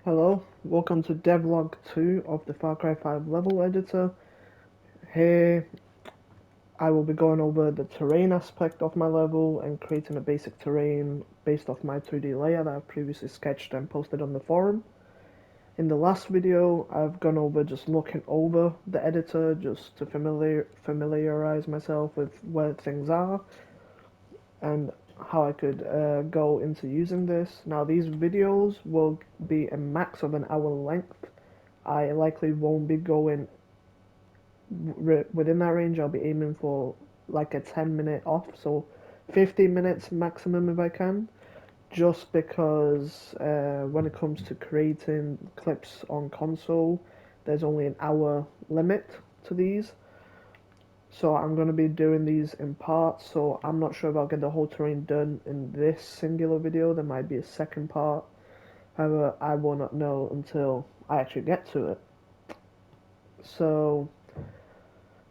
Hello, welcome to devlog 2 of the Far Cry 5 level editor. Here I will be going over the terrain aspect of my level and creating a basic terrain based off my 2D layer that I've previously sketched and posted on the forum. In the last video I've gone over just looking over the editor just to familiarize myself with where things are and how I could go into using this. Now these videos will be a max of an hour length. I likely won't be going within that range. I'll be aiming for like a 10-minute off, so 15 minutes maximum if I can. Just because when it comes to creating clips on console, there's only an hour limit to these. So I'm going to be doing these in parts, so I'm not sure if I'll get the whole terrain done in this singular video. There might be a second part. However, I will not know until I actually get to it. So,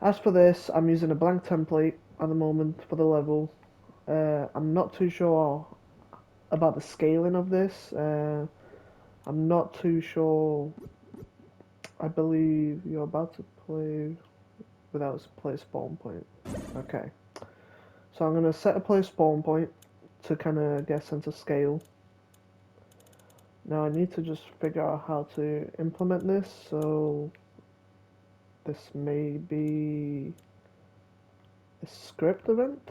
as for this, I'm using a blank template at the moment for the level. I'm not too sure about the scaling of this. I'm not too sure. I believe you're about to play without a play spawn point. Okay. So I'm going to set a play spawn point to kind of get a sense of scale. Now I need to just figure out how to implement this, so this may be a script event.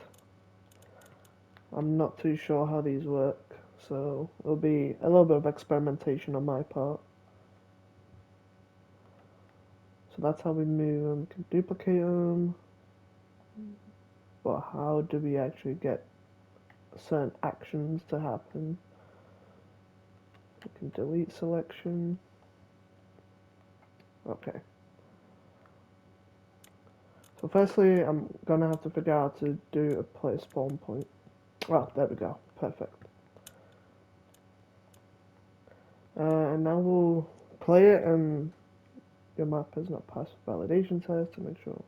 I'm not too sure how these work, so it'll be a little bit of experimentation on my part. So that's how we move them. We can duplicate them, but how do we actually get certain actions to happen? We can delete selection. Okay. So firstly, I'm gonna have to figure out how to do a play spawn point. Well, there we go. Perfect. And now we'll play it, and your map has not passed validation test to make sure.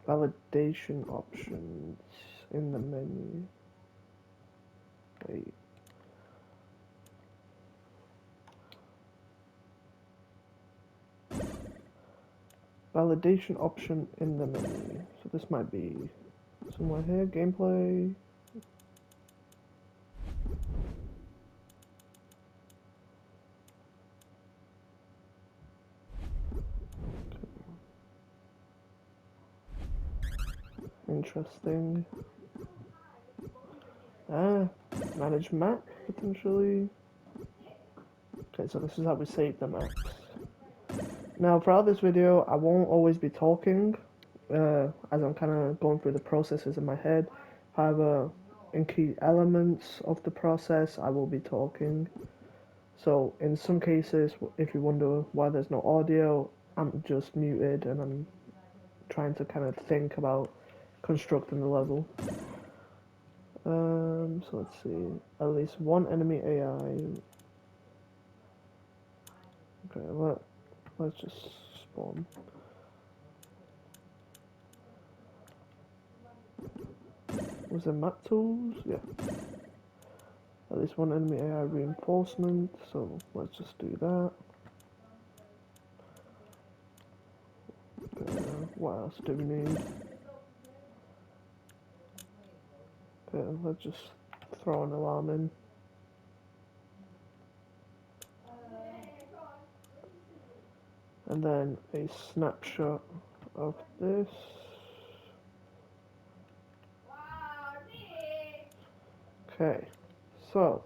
Validation options in the menu. Wait. Validation option in the menu. So this might be somewhere here. Gameplay. Interesting. Manage map potentially. Okay, so this is how we save the maps. Now, throughout this video, I won't always be talking, as I'm kind of going through the processes in my head. However, in key elements of the process, I will be talking. So, in some cases, if you wonder why there's no audio, I'm just muted and I'm trying to kind of think about constructing the level. So let's see, at least one enemy AI. Okay, let's just spawn. Was there map tools? Yeah. At least one enemy AI reinforcement, so let's just do that. What else do we need? Let's just throw an alarm in. And then a snapshot of this. Okay, so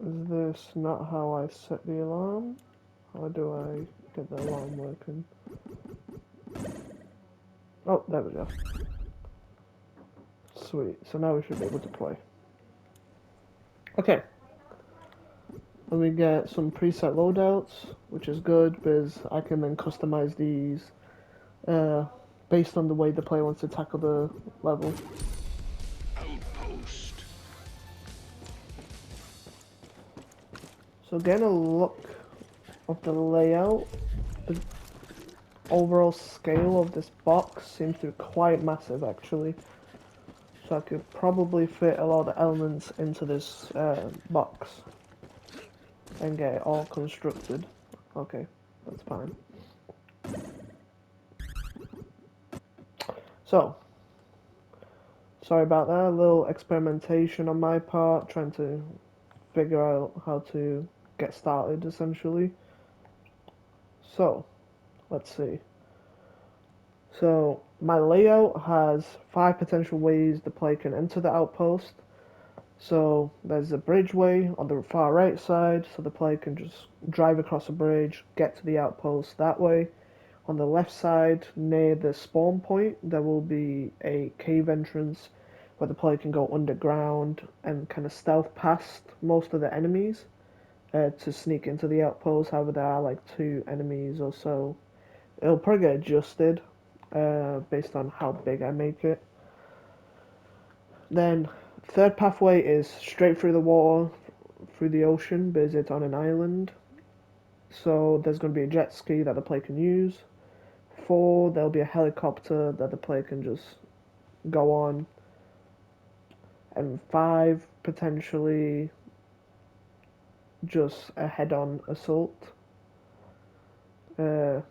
is this not how I set the alarm? How do I get the alarm working? Oh, there we go. Sweet, so now we should be able to play. Okay. And we get some preset loadouts, which is good because I can then customize these based on the way the player wants to tackle the level. So getting a look of the layout, the overall scale of this box seems to be quite massive actually. So I could probably fit a lot of elements into this box and get it all constructed. Okay, that's fine. So, sorry about that, a little experimentation on my part, trying to figure out how to get started essentially. So, let's see. So, my layout has 5 potential ways the player can enter the outpost. So, there's a bridgeway on the far right side, so the player can just drive across a bridge, get to the outpost that way. On the left side, near the spawn point, there will be a cave entrance where the player can go underground and kind of stealth past most of the enemies to sneak into the outpost. However, there are like 2 enemies or so. It'll probably get adjusted based on how big I make it. Then, third pathway is straight through the water, through the ocean, because it's on an island. So there's going to be a jet ski that the player can use. 4, there'll be a helicopter that the player can just go on. And 5, potentially just a head-on assault. Uh,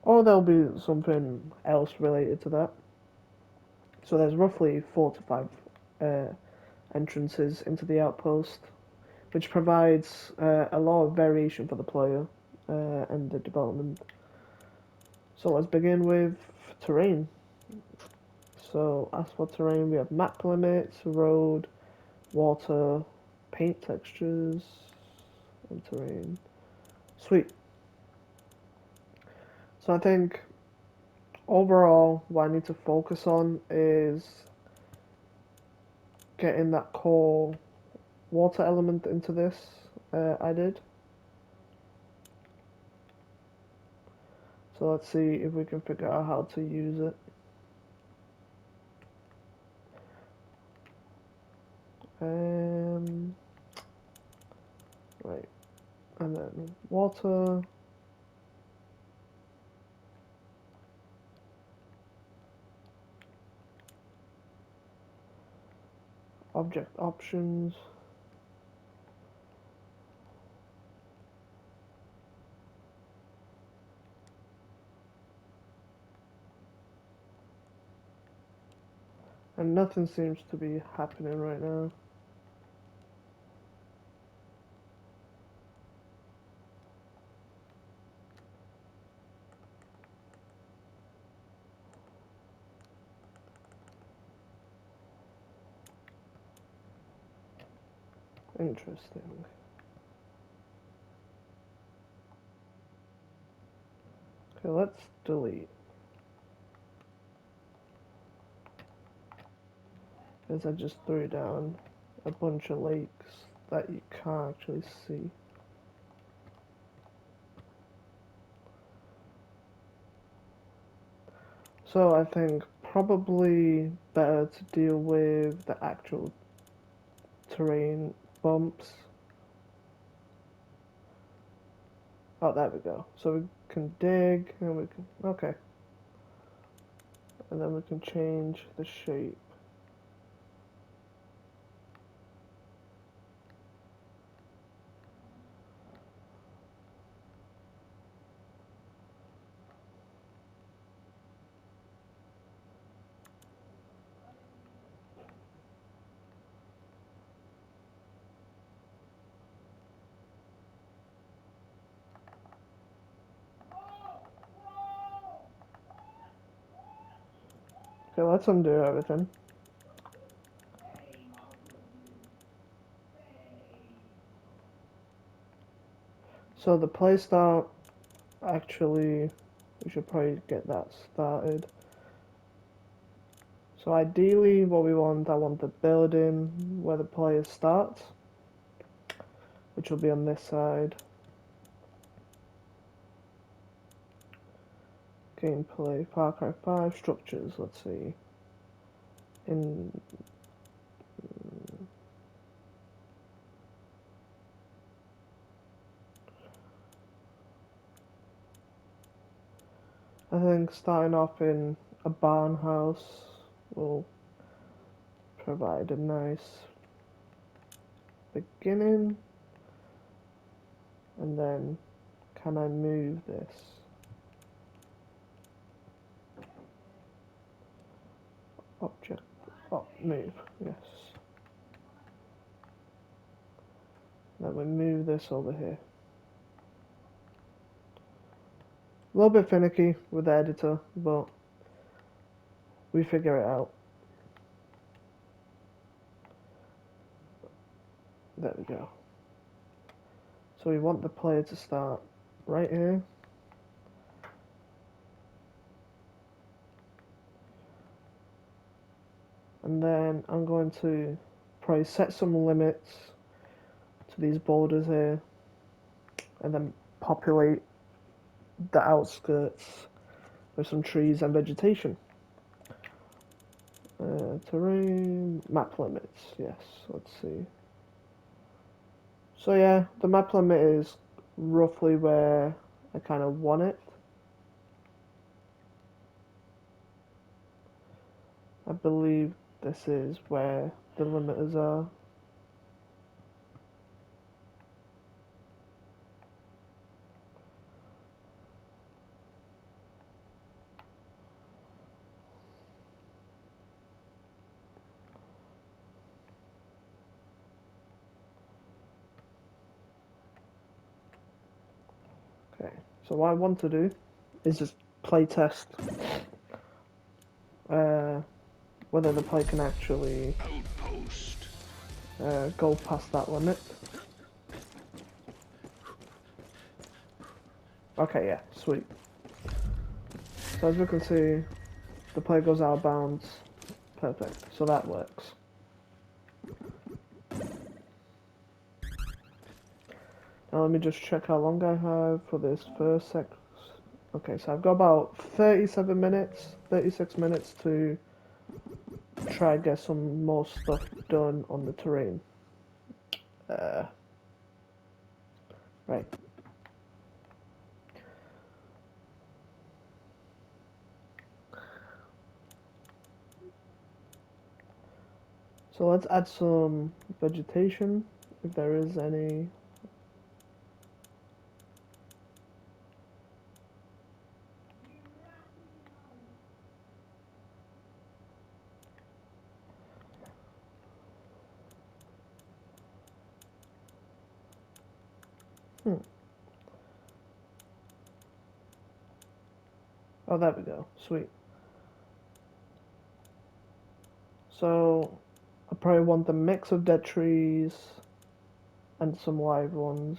or there'll be something else related to that. So there's roughly 4 to 5 entrances into the outpost, which provides a lot of variation for the player and the development. So let's begin with terrain. So as for terrain, we have map limits, road, water, paint textures, and terrain. Sweet. So I think overall what I need to focus on is getting that core water element into this. I did. So let's see if we can figure out how to use it. Right, and then water. Object options. And nothing seems to be happening right now. Interesting. Okay, let's delete. Because I just threw down a bunch of lakes that you can't actually see. So I think probably better to deal with the actual terrain bumps. Oh, there we go. So we can dig and we can, okay. And then we can change the shape. Okay, let's undo everything. So the play start, actually, we should probably get that started. So ideally what we want, I want the building where the player starts, which will be on this side. Gameplay, Far Cry 5, structures, let's see. In think starting off in a barn house will provide a nice beginning. And then, can I move this? Object, move, yes. Then we move this over here. A little bit finicky with the editor, but we figure it out. There we go. So we want the player to start right here. And then I'm going to probably set some limits to these borders here, and then populate the outskirts with some trees and vegetation. Terrain, map limits, yes, let's see. So yeah, the map limit is roughly where I kind of want it. I believe this is where the limiters are. Okay, so what I want to do is just play test whether the player can actually go past that limit. Okay, yeah, sweet. So as we can see, the player goes out of bounds. Perfect, so that works. Now let me just check how long I have for this first sec. Okay, so I've got about 37 minutes, 36 minutes to try and get some more stuff done on the terrain. Right. So let's add some vegetation, if there is any. Oh, there we go. Sweet. So I probably want the mix of dead trees and some live ones.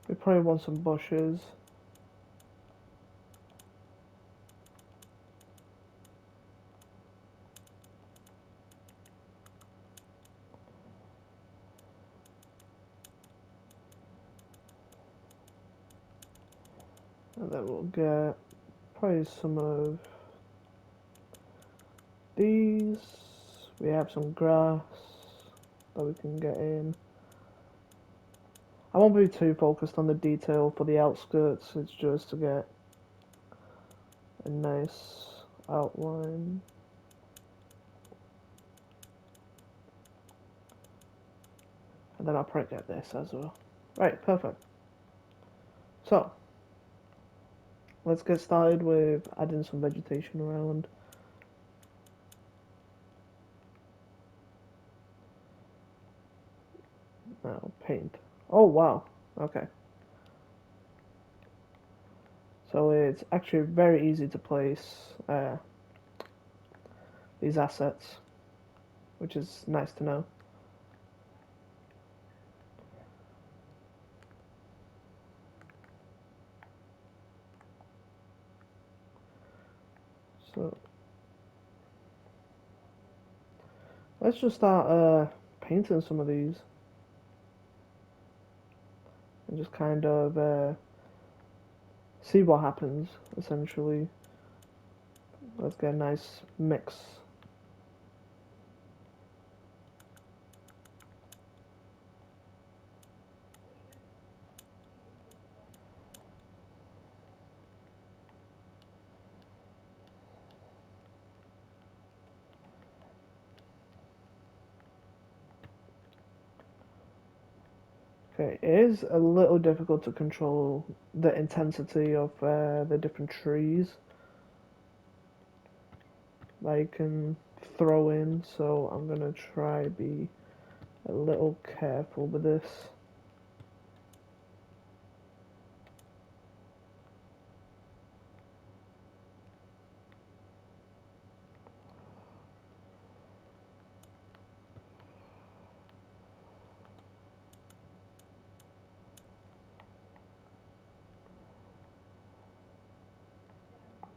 We probably want some bushes. And then we'll get probably some of these. We have some grass that we can get in. I won't be too focused on the detail for the outskirts, it's just to get a nice outline. And then I'll probably get this as well. Right, perfect. So, let's get started with adding some vegetation around. Now, paint. Oh, wow. Okay. So it's actually very easy to place these assets, which is nice to know. So let's just start painting some of these and just kind of see what happens, essentially. Let's get a nice mix. Okay, it is a little difficult to control the intensity of the different trees that you can throw in, so I'm gonna try be a little careful with this.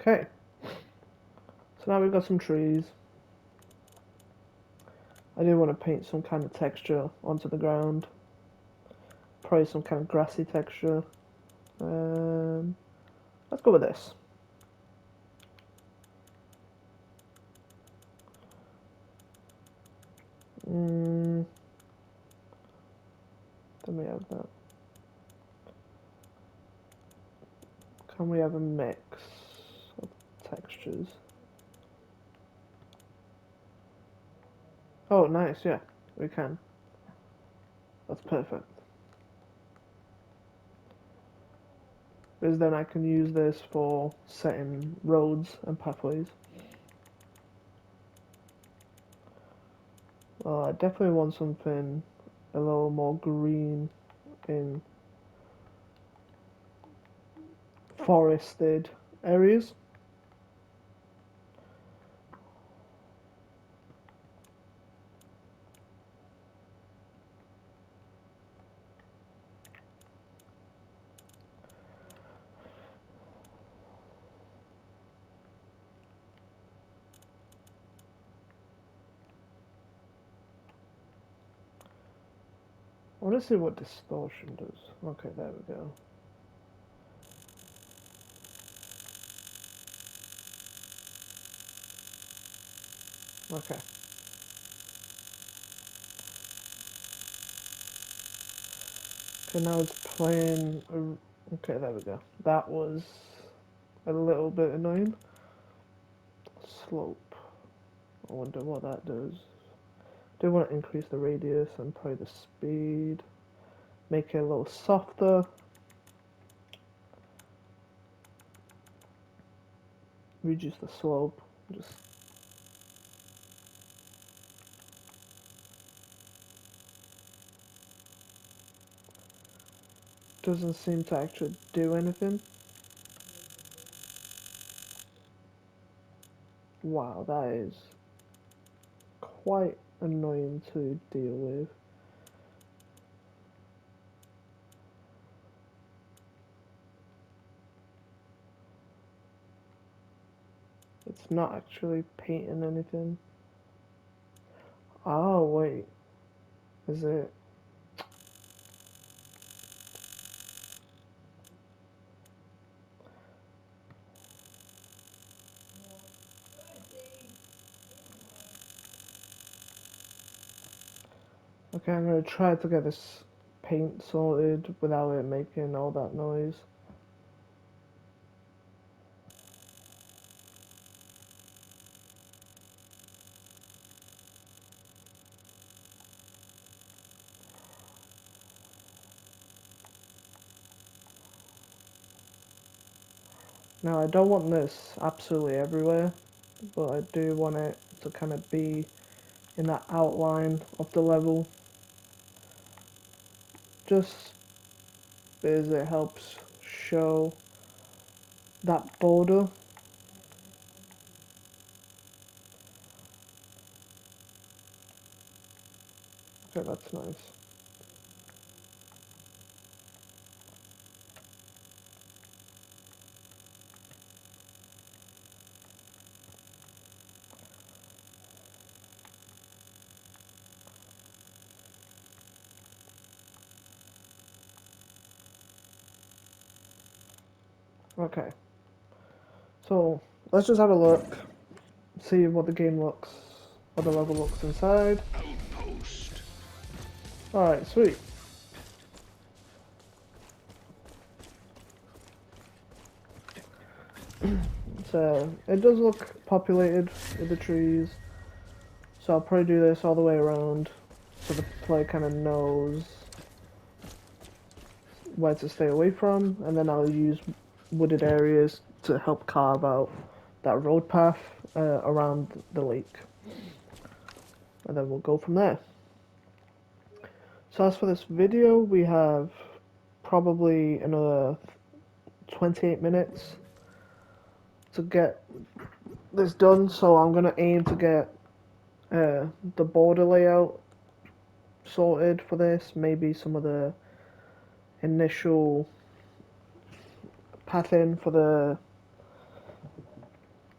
Okay, so now we've got some trees. I do want to paint some kind of texture onto the ground. Probably some kind of grassy texture. Let's go with this. Then we have that. Can we have a mix of textures? Oh, nice, yeah, we can. That's perfect. Because then I can use this for setting roads and pathways. I definitely want something a little more green in forested areas. I want to see what distortion does. Okay, there we go. Okay. Okay, now it's playing. Okay, there we go. That was a little bit annoying. Slope. I wonder what that does. Do want to increase the radius and probably the speed. Make it a little softer. Reduce the slope. Just doesn't seem to actually do anything. Wow, that is quite annoying to deal with. It's not actually painting anything. Oh, wait. Is it? Okay, I'm gonna try to get this paint sorted without it making all that noise. Now, I don't want this absolutely everywhere, but I do want it to kind of be in that outline of the level. Just because it helps show that border. Okay, that's nice. Okay, so let's just have a look, see what the game looks, what the level looks inside. Outpost. Alright, sweet. So, it does look populated with the trees, so I'll probably do this all the way around so the player kind of knows where to stay away from, and then I'll use wooded areas to help carve out that road path around the lake. And then we'll go from there. So as for this video, we have probably another 28 minutes to get this done, so I'm going to aim to get the border layout sorted for this, maybe some of the initial pathing for the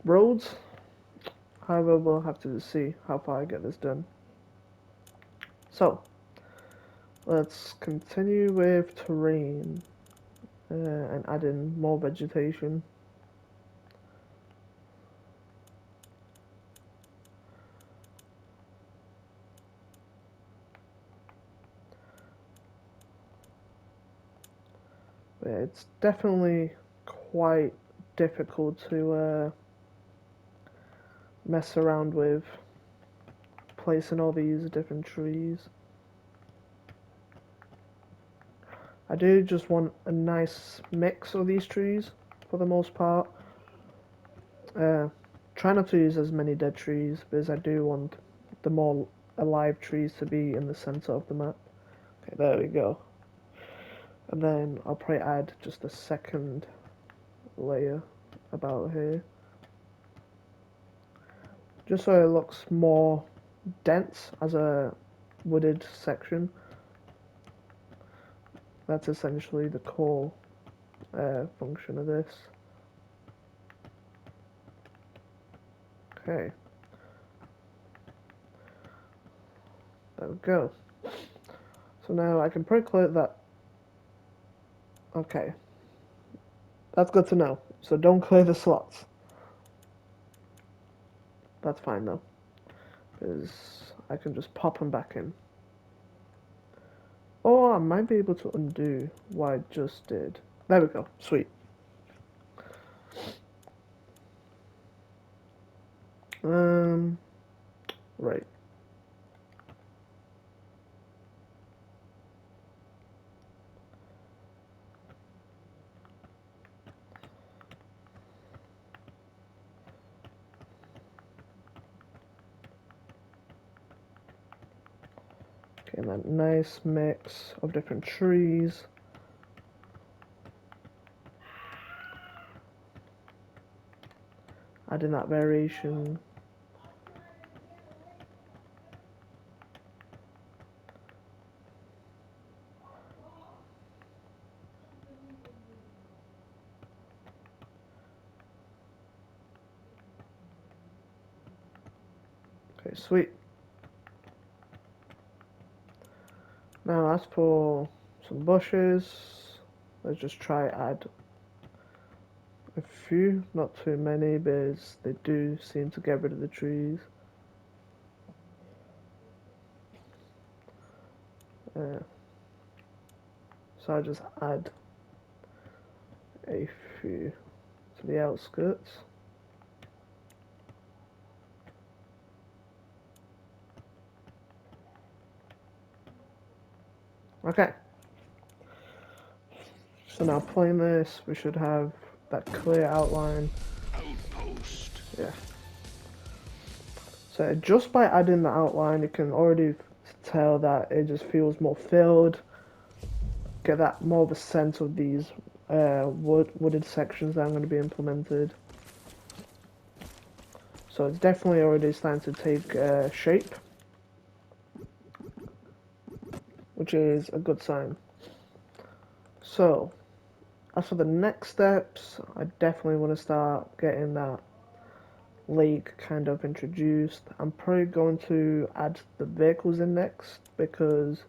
roads. However, we'll have to see how far I get this done. So, let's continue with terrain and add in more vegetation. Yeah, it's definitely quite difficult to mess around with placing all these different trees. I do just want a nice mix of these trees for the most part. Try not to use as many dead trees because I do want the more alive trees to be in the center of the map. Okay, there we go. And then I'll probably add just a second layer about here, just so it looks more dense as a wooded section. That's essentially the core function of this. Okay, there we go. So now I can probably clear that. Okay, that's good to know. So don't clear the slots. That's fine though, because I can just pop them back in. Or I might be able to undo what I just did. There we go. Sweet. Right. Okay, and that nice mix of different trees. Adding that variation. Okay, sweet. Now as for some bushes, let's just try add a few, not too many, because they do seem to get rid of the trees. Uh, so I just add a few to the outskirts. Okay. So now playing this, we should have that clear outline. Outpost. Yeah. So just by adding the outline, you can already tell that it just feels more filled. Get that more of a sense of these wooded sections that I'm going to be implemented. So it's definitely already starting to take shape, which is a good sign. So, as for the next steps, I definitely want to start getting that lake kind of introduced. I'm probably going to add the vehicles in next because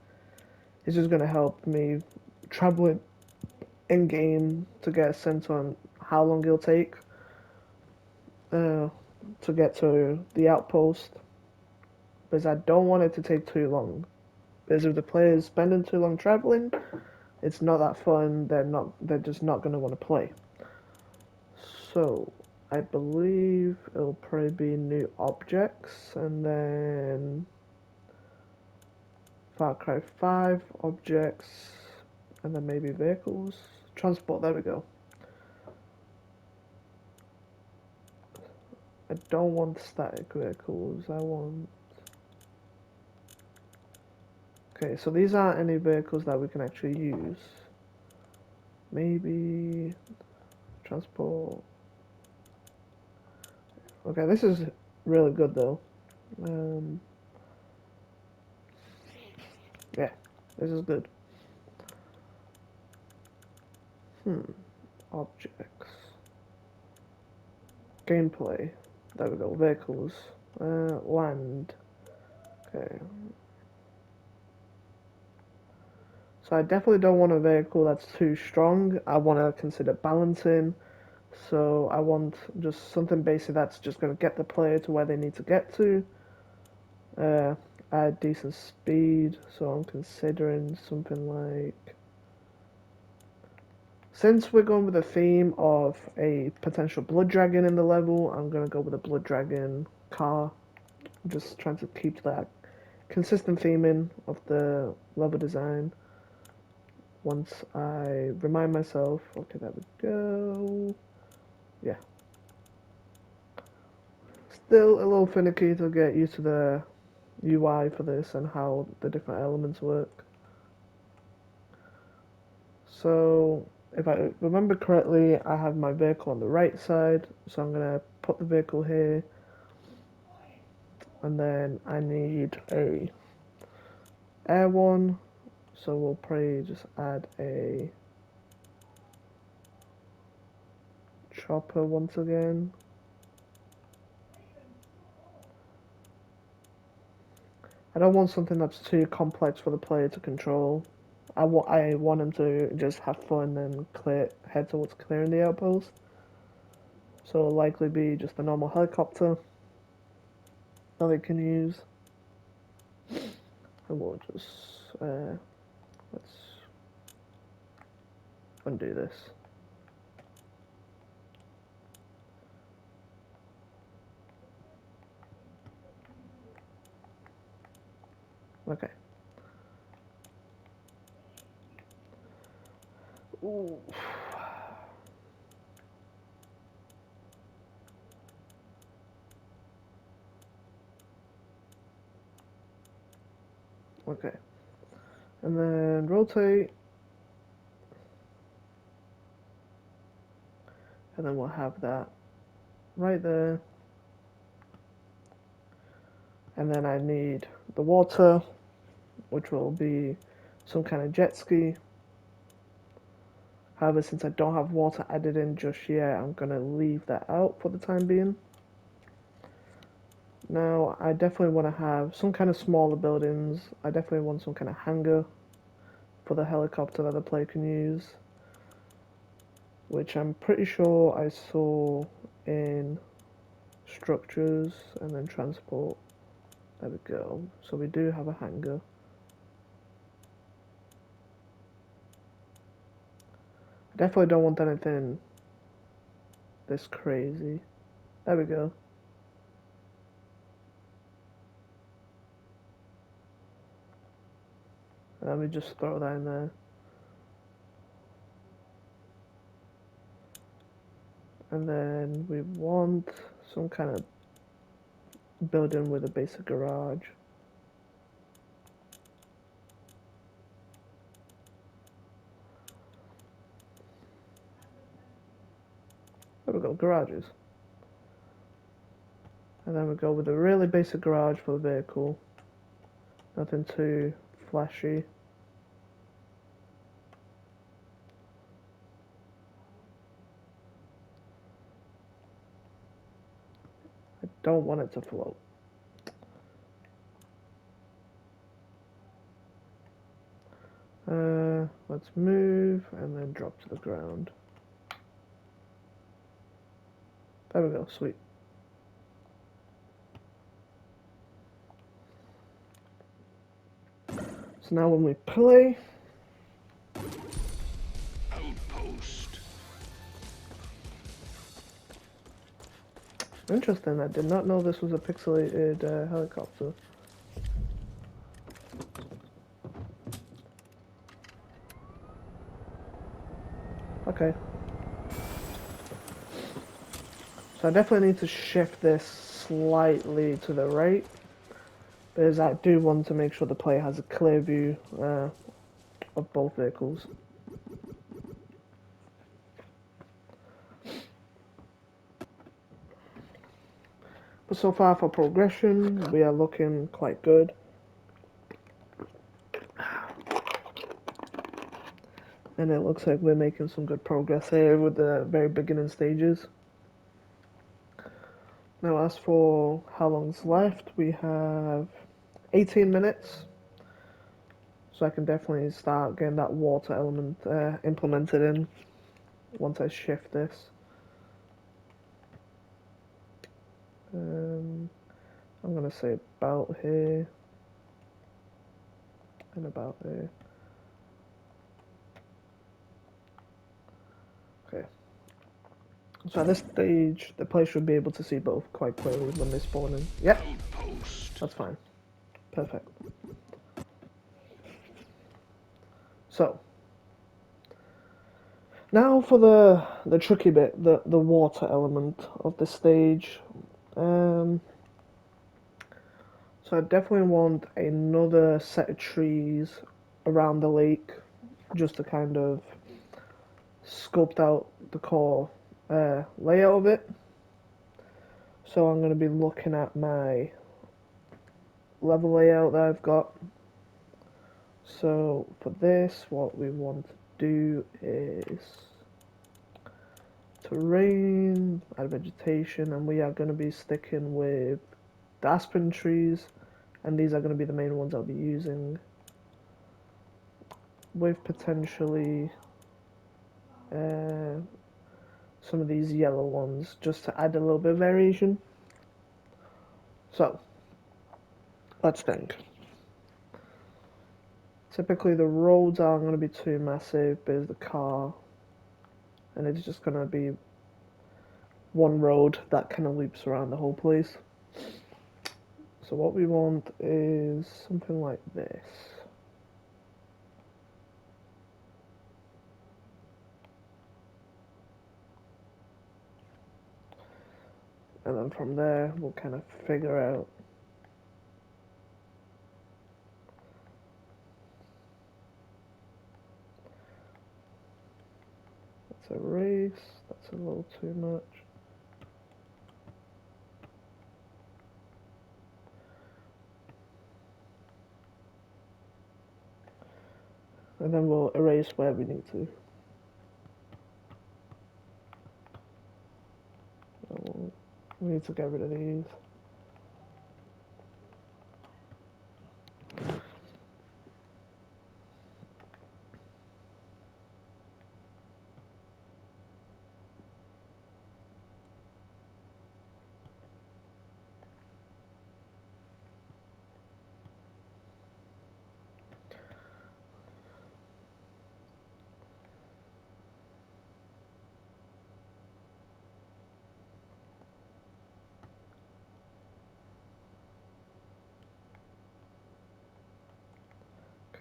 it's just going to help me travel in game to get a sense on how long it'll take to get to the outpost, because I don't want it to take too long. Because if the player's spending too long traveling, it's not that fun. They're just not going to want to play. So I believe it'll probably be new objects, and then Far Cry 5 objects, And then maybe vehicles. Transport, there we go. I don't want static vehicles, I want... Okay, so these aren't any vehicles that we can actually use. Maybe... transport... Okay, this is really good though. Yeah, this is good. Objects. Gameplay. There we go. Vehicles. Land. Okay. So I definitely don't want a vehicle that's too strong. I want to consider balancing. So I want just something basic that's just going to get the player to where they need to get to. Add decent speed. So I'm considering something like... Since we're going with a theme of a potential blood dragon in the level, I'm going to go with a blood dragon car. I'm just trying to keep that consistent theming of the level design. Once I remind myself, okay, there we go. Yeah. Still a little finicky to get used to the UI for this and how the different elements work. So, if I remember correctly, I have my vehicle on the right side, so I'm going to put the vehicle here, and then I need a air one, so we'll probably just add a chopper once again. I don't want something that's too complex for the player to control. I want him to just have fun and head towards clearing the outpost. So it'll likely be just a normal helicopter that they can use. And we'll just, let's undo this. Okay. Ooh. Okay. And then rotate. And then we'll have that right there. And then I need the water, which will be some kind of jet ski. However, since I don't have water added in just yet, I'm going to leave that out for the time being. Now, I definitely want to have some kind of smaller buildings. I definitely want some kind of hangar for the helicopter that the player can use, which I'm pretty sure I saw in structures and then transport. There we go. So we do have a hangar. I definitely don't want anything this crazy. There we go. Let me just throw that in there. And then we want some kind of building with a basic garage. There we go, garages. And then we go with a really basic garage for the vehicle. Nothing too flashy. I don't want it to float. Let's move and then drop to the ground. There we go, sweet. So now when we play, outpost. Interesting, I did not know this was a pixelated helicopter. Okay. So I definitely need to shift this slightly to the right, because I do want to make sure the player has a clear view of both vehicles. But so far for progression, we are looking quite good. And it looks like we're making some good progress here with the very beginning stages. Now as for how long's left, we have 18 minutes. So I can definitely start getting that water element implemented in once I shift this. Um, I'm going to say about here and about there. Okay. So at this stage, the player should be able to see both quite clearly when they spawn in. Yep, Outpost. that's fine. Perfect. So, now for the tricky bit, the water element of the stage. Um, so I definitely want another set of trees around the lake, just to kind of sculpt out the core layout of it. So I'm going to be looking at my level layout that I've got. So for this, what we want to do is terrain, add vegetation, and we are going to be sticking with the aspen trees, and these are going to be the main ones I'll be using, with potentially uh, some of these yellow ones just to add a little bit of variation. So let's think. Typically the roads aren't going to be too massive, but it's the car, and it's just going to be one road that kind of loops around the whole place. So what we want is something like this. And then from there, we'll kind of figure out that's a race, that's a little too much. And then we'll erase where we need to. We need to get rid of these.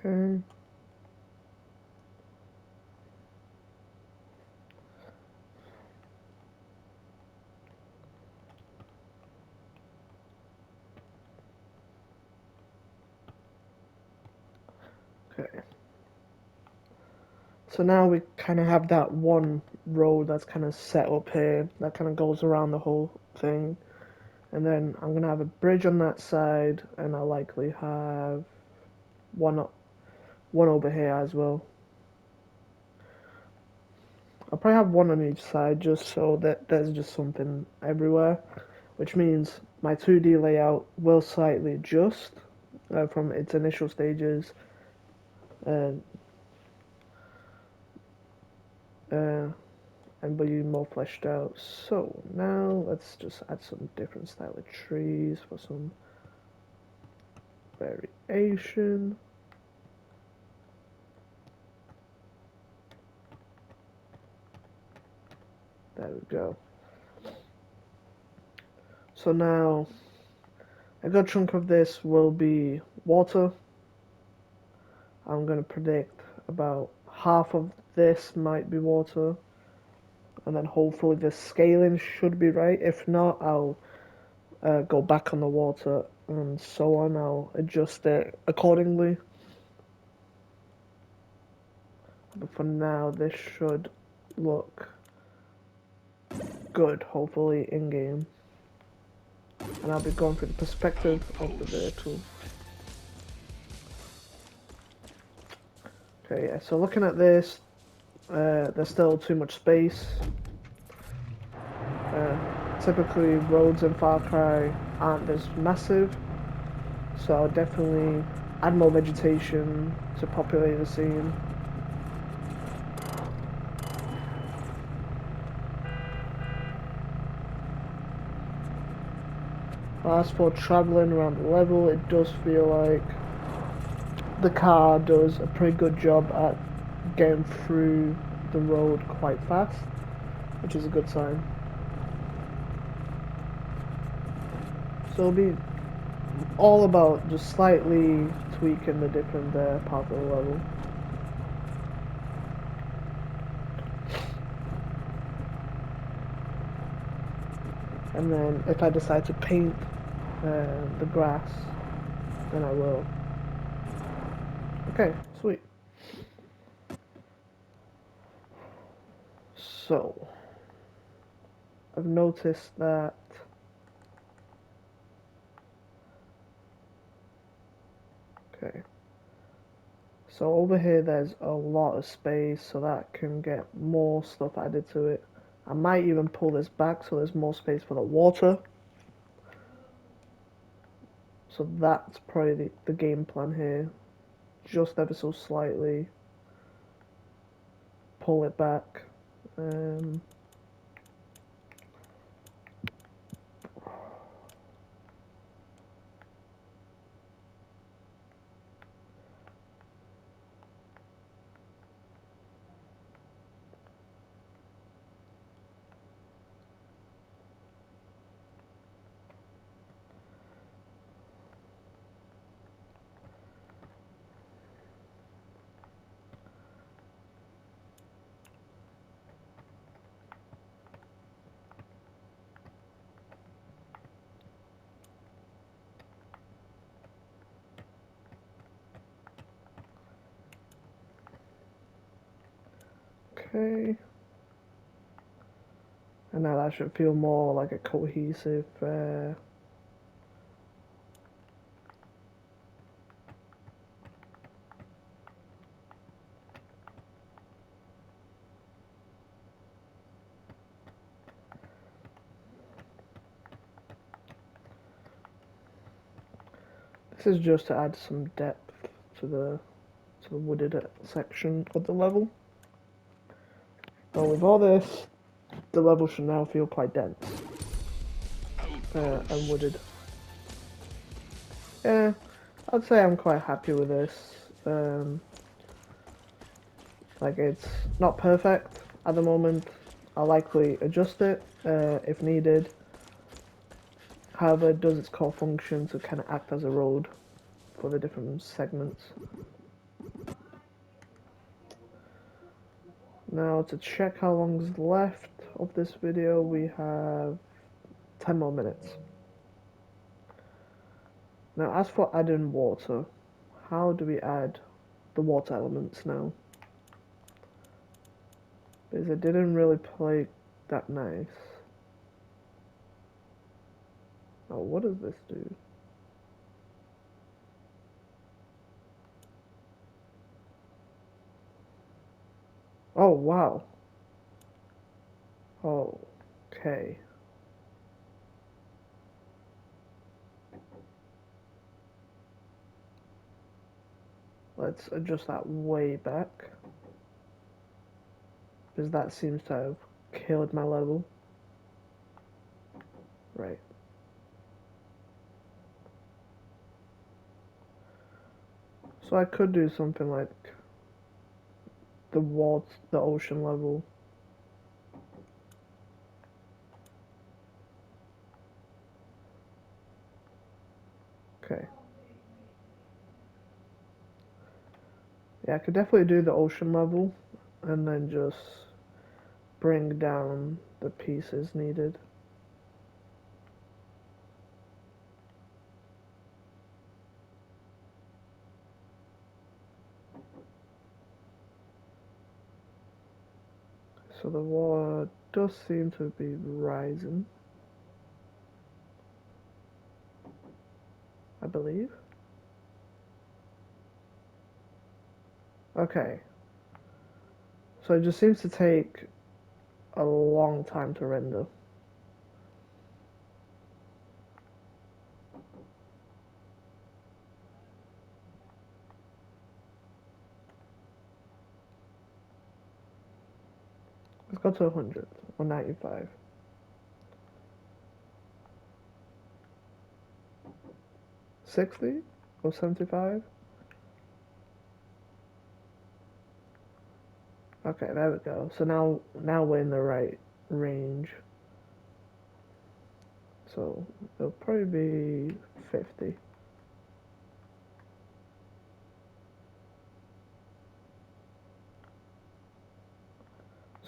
Okay. Okay. So now we kind of have that one road that's kind of set up here that kind of goes around the whole thing. And then I'm going to have a bridge on that side, and I'll likely have one, one over here as well. I'll probably have one on each side just so that there's just something everywhere, which means my 2D layout will slightly adjust from its initial stages. Uh, uh, and be more fleshed out. So now let's just add some different style of trees for some variation. There we go. So now a good chunk of this will be water. I'm going to predict about half of this might be water, and then hopefully the scaling should be right. If not, I'll go back on the water and so on. I'll adjust it accordingly. But for now, this should look good, hopefully, in game. And I'll be going through the perspective of the vehicle. Okay, yeah, so looking at this, there's still too much space. Typically, roads in Far Cry aren't this massive, so I'll definitely add more vegetation to populate the scene. As for traveling around the level, it does feel like the car does a pretty good job at getting through the road quite fast, which is a good sign. So it'll be all about just slightly tweaking the different parts of the level. And then if I decide to paint the grass, then I will. Okay, sweet. So, I've noticed that okay. So over here there's a lot of space, so that can get more stuff added to it. I might even pull this back so there's more space for the water. So that's probably the game plan here. Just ever so slightly pull it back. Okay. And now that should feel more like a cohesive this is just to add some depth to the wooded section of the level. But with all this, the level should now feel quite dense and wooded. Yeah, I'd say I'm quite happy with this. Like it's not perfect at the moment. I'll likely adjust it if needed. However, it does its core function to kind of act as a road for the different segments. Now to check how long is left of this video, we have 10 more minutes. Now as for adding water, how do we add the water elements now? Because it didn't really play that nice. Oh, what does this do? Oh, wow. Oh, okay. Let's adjust that way back. Because that seems to have killed my level. Right. So I could do something like the ocean level. Okay. Yeah, I could definitely do the ocean level and then just bring down the pieces needed. So the water does seem to be rising, I believe. Okay, so it just seems to take a long time to render. Let's go to 100 or 95. 60 or 75? Okay, there we go. So now we're in the right range. So it'll probably be 50.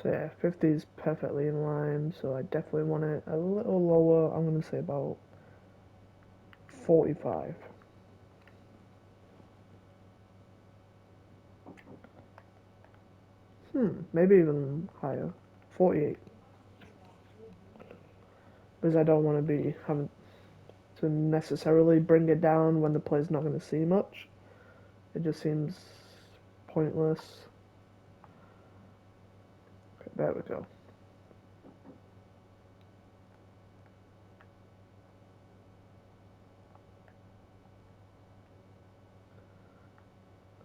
So yeah, 50 is perfectly in line. So I definitely want it a little lower. I'm gonna say about 45. Maybe even higher. 48. Because I don't want to be having to necessarily bring it down when the player's not going to see much. It just seems pointless. Okay, there we go.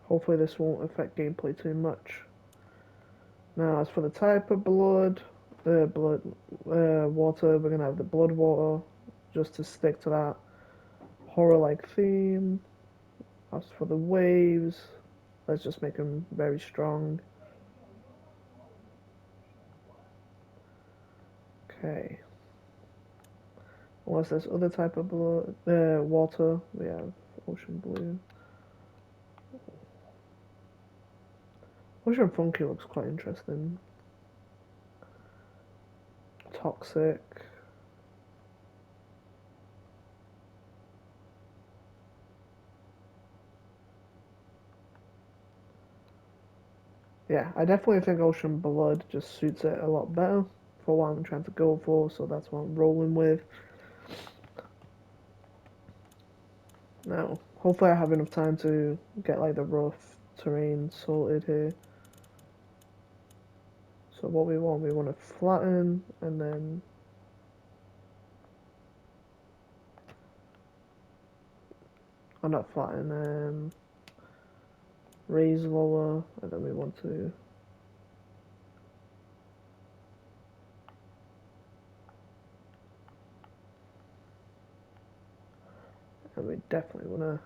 Hopefully this won't affect gameplay too much. Now, as for the type of water, we're gonna have the blood water, just to stick to that horror-like theme. As for the waves, let's just make them very strong. Okay. Unless there's other type of water, we have ocean blue. Ocean funky looks quite interesting. Toxic. Yeah, I definitely think Ocean Blood just suits it a lot better for what I'm trying to go for, so that's what I'm rolling with. Now, hopefully I have enough time to get like the rough terrain sorted here. So what we want to flatten and then not flatten, raise lower, and then we want to and we definitely want to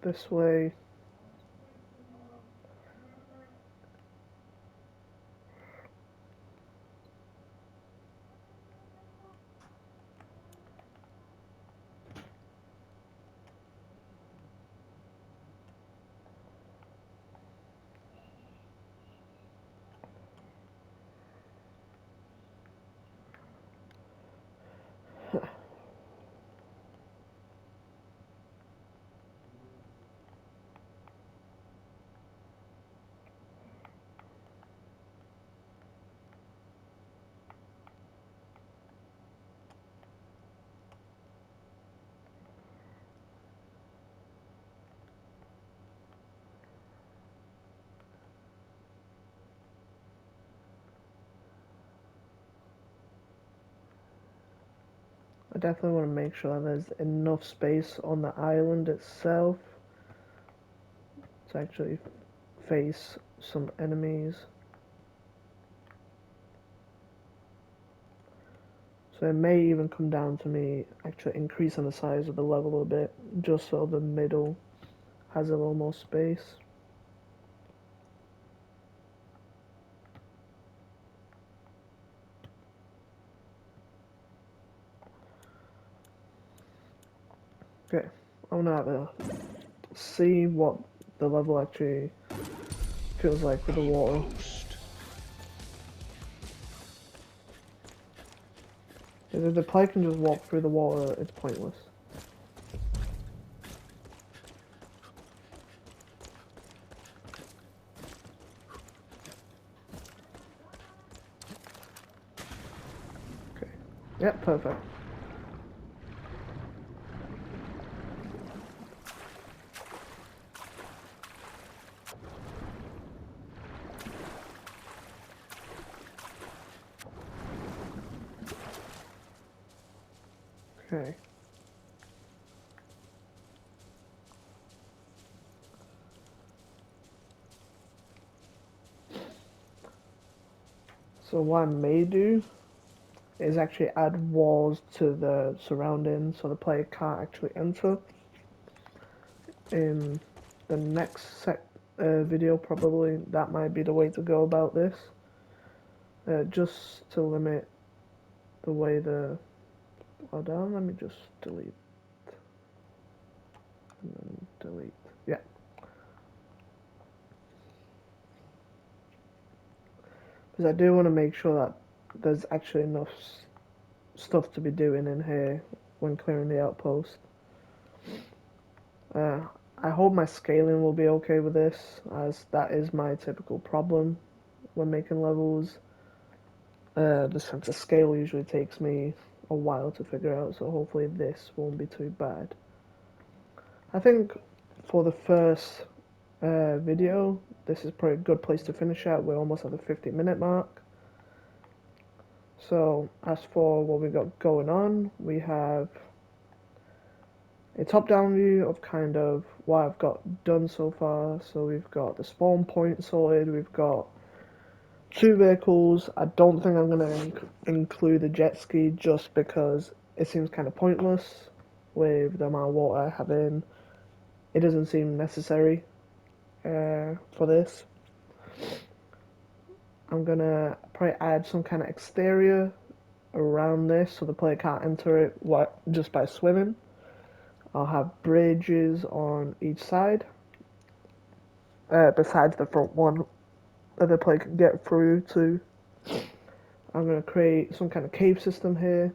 this way. I definitely want to make sure that there's enough space on the island itself to actually face some enemies. So it may even come down to me actually increasing the size of the level a bit, just so the middle has a little more space. Okay, I'm gonna have a see what the level actually feels like with the water. Outpost. If the player can just walk through the water, it's pointless. Okay. Yep, perfect. Okay. So what I may do is actually add walls to the surroundings so the player can't actually enter. In the next video, probably that might be the way to go about this. Just to limit the way the. Hold on, let me just delete and then delete. Yeah, because I do want to make sure that there's actually enough stuff to be doing in here when clearing the outpost. Uh, I hope my scaling will be okay with this, as that is my typical problem when making levels. The sense of scale usually takes me a while to figure out, so hopefully this won't be too bad. I think for the first video, this is probably a good place to finish at. We're almost at the 50-minute mark. So as for what we got going on, we have a top-down view of kind of what I've got done so far. So we've got the spawn point sorted, we've got two vehicles. I don't think I'm going to include the jet ski just because it seems kind of pointless with the amount of water I have in. It doesn't seem necessary for this. I'm going to probably add some kind of exterior around this so the player can't enter it just by swimming. I'll have bridges on each side, besides the front one that the player can get through to. I'm going to create some kind of cave system here,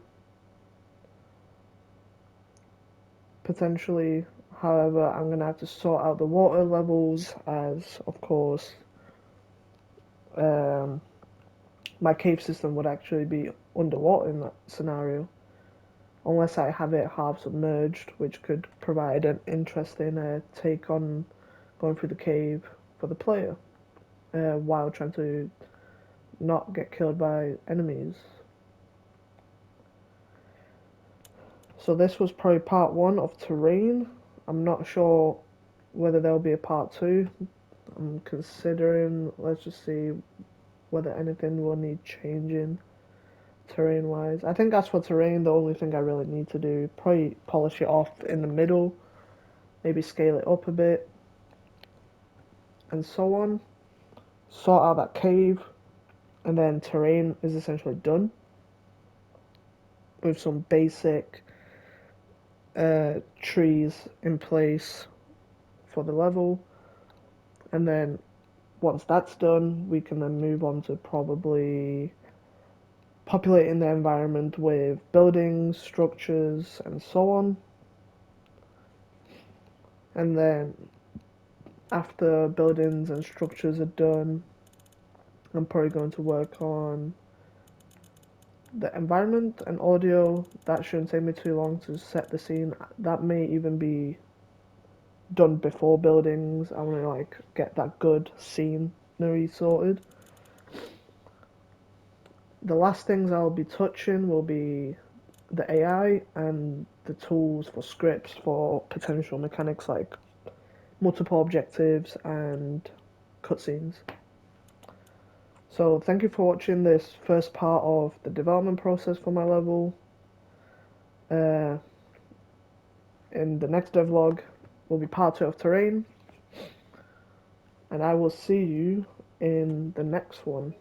potentially. However, I'm going to have to sort out the water levels as, of course, um, my cave system would actually be underwater in that scenario. Unless I have it half submerged, which could provide an interesting take on going through the cave for the player while trying to not get killed by enemies. So this was probably part one of terrain. I'm not sure whether there'll be a part two. I'm considering, let's just see whether anything will need changing terrain wise. I think as for terrain, the only thing I really need to do, probably polish it off in the middle, maybe scale it up a bit, and so on. Sort out that cave, and then terrain is essentially done with some basic trees in place for the level. And then once that's done, we can then move on to probably populating the environment with buildings, structures, and so on. And then after buildings and structures are done, I'm probably going to work on the environment and audio. That shouldn't take me too long to set the scene. That may even be done before buildings. I want to like get that good scenery sorted. The last things I'll be touching will be the AI and the tools for scripts for potential mechanics like multiple objectives and cutscenes. So thank you for watching this first part of the development process for my level. Uh, in the next devlog will be part 2 of terrain, and I will see you in the next one.